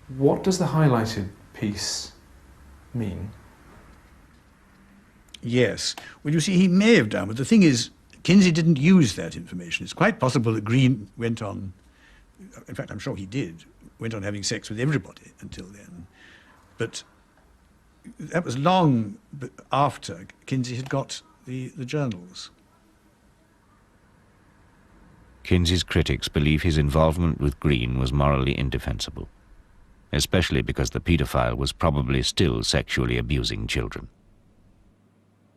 What does the highlighted piece mean? Yes. Well, you see, he may have done, but the thing is, Kinsey didn't use that information. It's quite possible that Green went on, in fact, I'm sure he did, went on having sex with everybody until then. But that was long after Kinsey had got the journals. Kinsey's critics believe his involvement with Green was morally indefensible, especially because the paedophile was probably still sexually abusing children.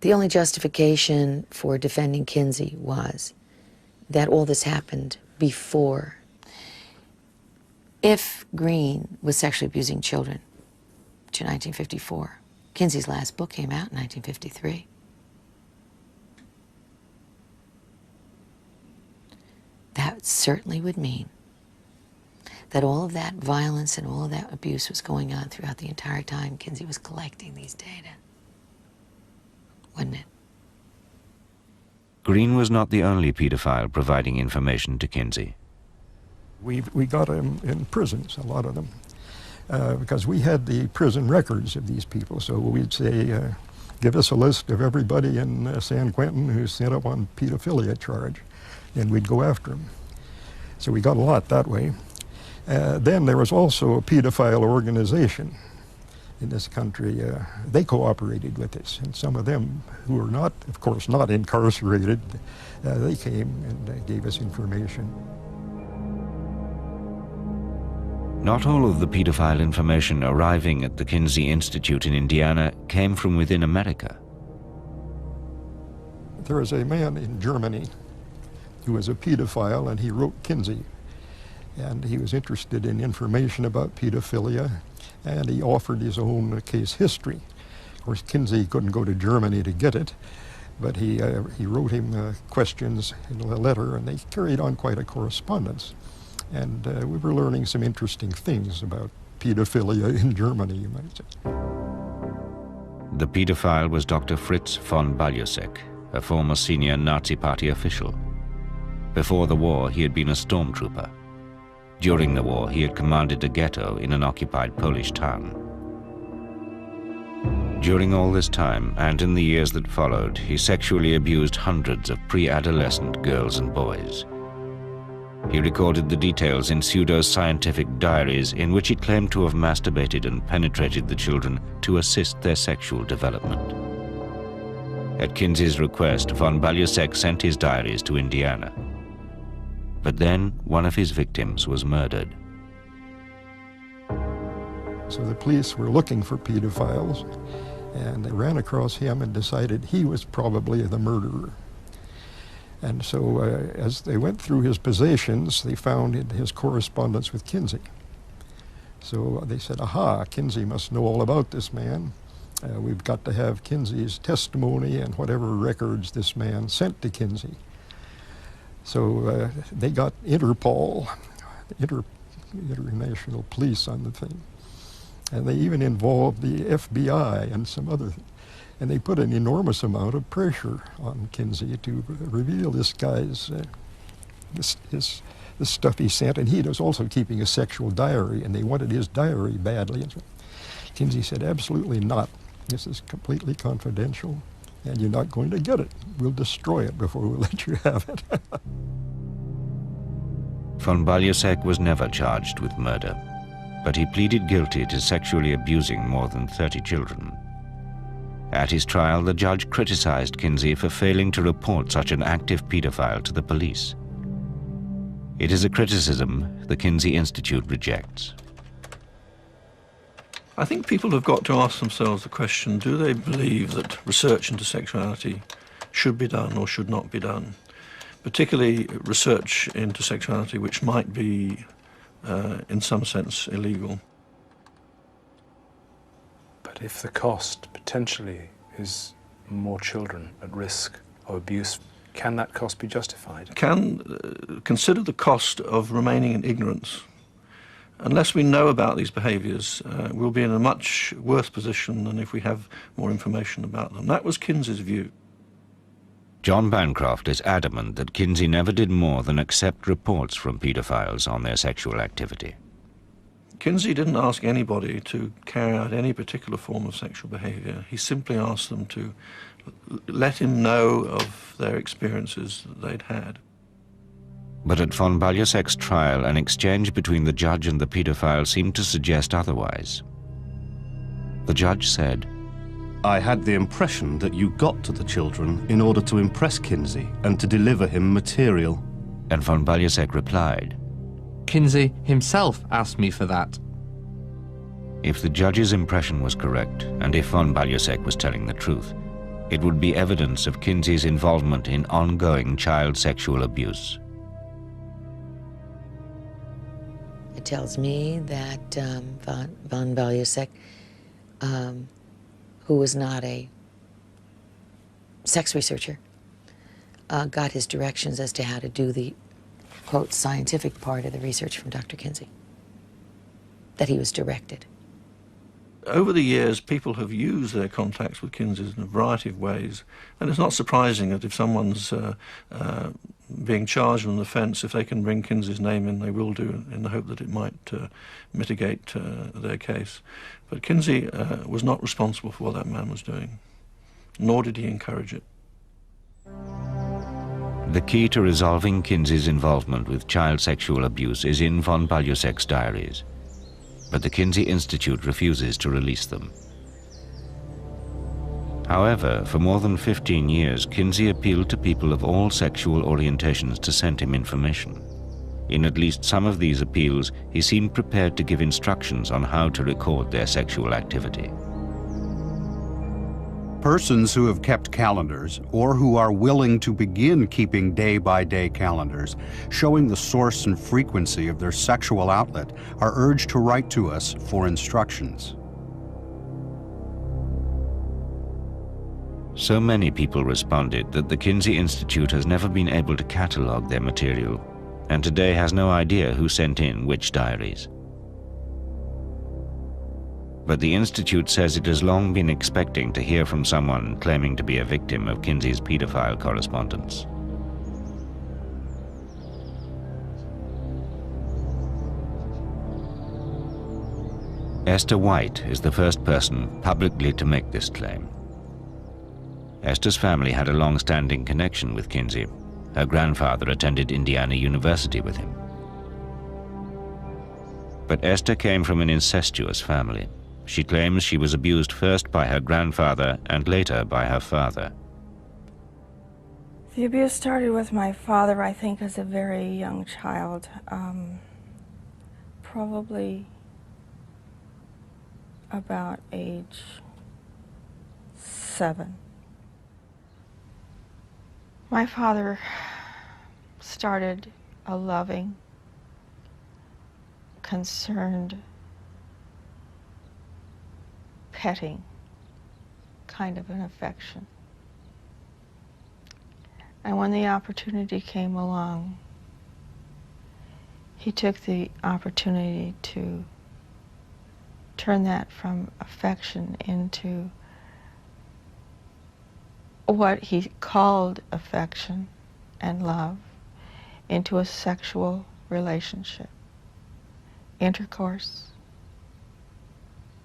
The only justification for defending Kinsey was that all this happened before. If Green was sexually abusing children to 1954, Kinsey's last book came out in 1953. That certainly would mean that all of that violence and all of that abuse was going on throughout the entire time Kinsey was collecting these data. Wouldn't it? Green was not the only paedophile providing information to Kinsey. We got them in prisons, a lot of them, because we had the prison records of these people. So we'd say, give us a list of everybody in San Quentin who's sent up on pedophilia charge, and we'd go after them. So we got a lot that way. Then there was also a pedophile organization in this country. They cooperated with us, and some of them who were not, of course, not incarcerated, they came and gave us information. Not all of the paedophile information arriving at the Kinsey Institute in Indiana came from within America. There was a man in Germany who was a pedophile, and he wrote Kinsey. And he was interested in information about pedophilia, and he offered his own case history. Of course, Kinsey couldn't go to Germany to get it, but he wrote him questions in a letter, and they carried on quite a correspondence. And we were learning some interesting things about pedophilia in Germany, you might say. The paedophile was Dr. Fritz von Baljusek, a former senior Nazi Party official. Before the war, he had been a stormtrooper. During the war, he had commanded a ghetto in an occupied Polish town. During all this time, and in the years that followed, he sexually abused hundreds of pre-adolescent girls and boys. He recorded the details in pseudo-scientific diaries in which he claimed to have masturbated and penetrated the children to assist their sexual development. At Kinsey's request, von Baljusek sent his diaries to Indiana. But then one of his victims was murdered. So the police were looking for pedophiles, and they ran across him and decided he was probably the murderer. And so as they went through his possessions, they found his correspondence with Kinsey. So they said, aha, Kinsey must know all about this man. We've got to have Kinsey's testimony and whatever records this man sent to Kinsey. So they got Interpol, International Police, on the thing. And they even involved the FBI and some other things. And they put an enormous amount of pressure on Kinsey to reveal this guy's, this stuff he sent. And he was also keeping a sexual diary, and they wanted his diary badly. And so Kinsey said, absolutely not. This is completely confidential, and you're not going to get it. We'll destroy it before we let you have it. Von Baljusek was never charged with murder, but he pleaded guilty to sexually abusing more than 30 children. At his trial, the judge criticized Kinsey for failing to report such an active pedophile to the police. It is a criticism the Kinsey Institute rejects. I think people have got to ask themselves the question, do they believe that research into sexuality should be done or should not be done? Particularly research into sexuality which might be, in some sense, illegal. But if the cost potentially is more children at risk of abuse, can that cost be justified? Consider the cost of remaining in ignorance. Unless we know about these behaviours, we'll be in a much worse position than if we have more information about them. That was Kinsey's view. John Bancroft is adamant that Kinsey never did more than accept reports from paedophiles on their sexual activity. Kinsey didn't ask anybody to carry out any particular form of sexual behaviour. He simply asked them to let him know of their experiences that they'd had. But at von Baljasek's trial, an exchange between the judge and the paedophile seemed to suggest otherwise. The judge said, I had the impression that you got to the children in order to impress Kinsey and to deliver him material. And von Baljasek replied, Kinsey himself asked me for that. If the judge's impression was correct, and if von Baljasek was telling the truth, it would be evidence of Kinsey's involvement in ongoing child sexual abuse. It tells me that von Baljasek, who was not a sex researcher, got his directions as to how to do the, quote, scientific part of the research from Dr. Kinsey, that he was directed. Over the years, people have used their contacts with Kinsey in a variety of ways, and it's not surprising that if someone's being charged with an offence, if they can bring Kinsey's name in, they will do, in the hope that it might mitigate their case. But Kinsey was not responsible for what that man was doing, nor did he encourage it. The key to resolving Kinsey's involvement with child sexual abuse is in von Baljasek's diaries, but the Kinsey Institute refuses to release them. However, for more than 15 years, Kinsey appealed to people of all sexual orientations to send him information. In at least some of these appeals, he seemed prepared to give instructions on how to record their sexual activity. Persons who have kept calendars or who are willing to begin keeping day-by-day calendars showing the source and frequency of their sexual outlet are urged to write to us for instructions. So many people responded that the Kinsey Institute has never been able to catalogue their material, and today has no idea who sent in which diaries. But the Institute says it has long been expecting to hear from someone claiming to be a victim of Kinsey's paedophile correspondence. Esther White is the first person publicly to make this claim. Esther's family had a long-standing connection with Kinsey. Her grandfather attended Indiana University with him. But Esther came from an incestuous family. She claims she was abused first by her grandfather and later by her father. The abuse started with my father, I think, as a very young child, probably about age 7. My father started a loving, concerned, petting kind of an affection. And when the opportunity came along, he took the opportunity to turn that from affection into what he called affection and love, into a sexual relationship, intercourse,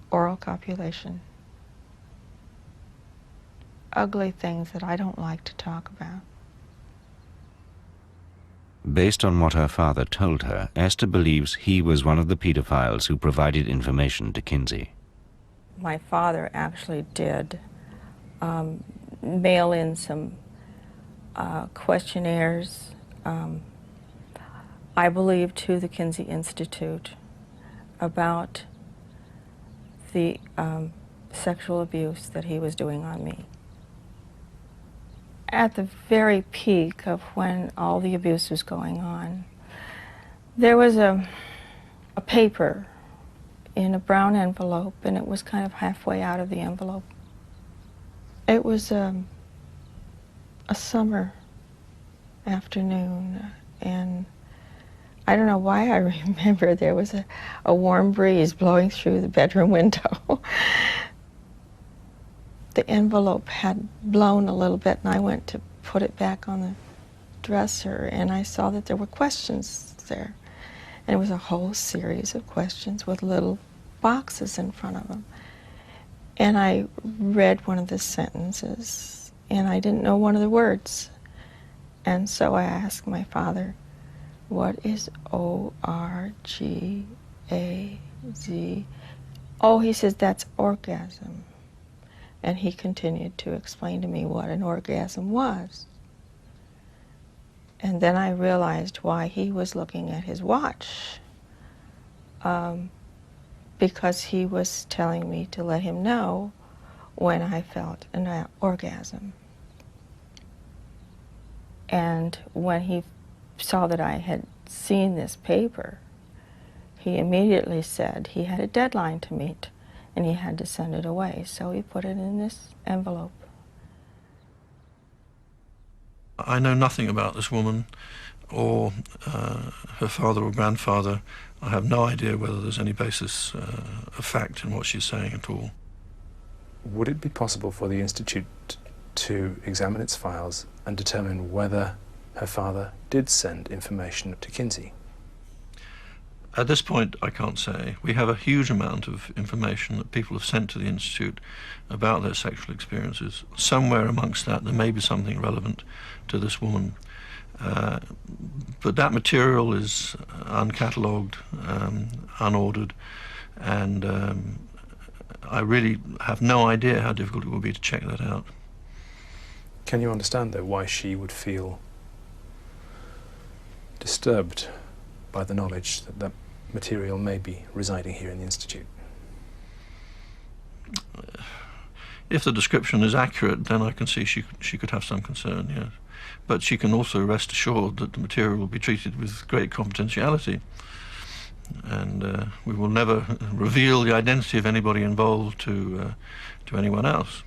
oral copulation, ugly things that I don't like to talk about. Based on what her father told her, Esther believes he was one of the pedophiles who provided information to Kinsey. My father actually did mail in some questionnaires, I believe, to the Kinsey Institute about the sexual abuse that he was doing on me. At the very peak of when all the abuse was going on, there was a paper in a brown envelope, and it was kind of halfway out of the envelope. It was a summer afternoon, and I don't know why I remember there was a warm breeze blowing through the bedroom window. The envelope had blown a little bit, and I went to put it back on the dresser, and I saw that there were questions there. And it was a whole series of questions with little boxes in front of them. And I read one of the sentences, and I didn't know one of the words. And so I asked my father, what is O-R-G-A-Z? Oh, he says, that's orgasm. And he continued to explain to me what an orgasm was. And then I realized why he was looking at his watch. Because he was telling me to let him know when I felt an orgasm. And when he saw that I had seen this paper, he immediately said he had a deadline to meet and he had to send it away. So he put it in this envelope. I know nothing about this woman or her father or grandfather. I have no idea whether there's any basis of fact in what she's saying at all. Would it be possible for the Institute to examine its files and determine whether her father did send information to Kinsey? At this point, I can't say. We have a huge amount of information that people have sent to the Institute about their sexual experiences. Somewhere amongst that, there may be something relevant to this woman. But that material is uncatalogued, unordered, and I really have no idea how difficult it would be to check that out. Can you understand, though, why she would feel disturbed by the knowledge that that material may be residing here in the Institute? If the description is accurate, then I can see she could have some concern, yes. But she can also rest assured that the material will be treated with great confidentiality. And we will never reveal the identity of anybody involved to anyone else.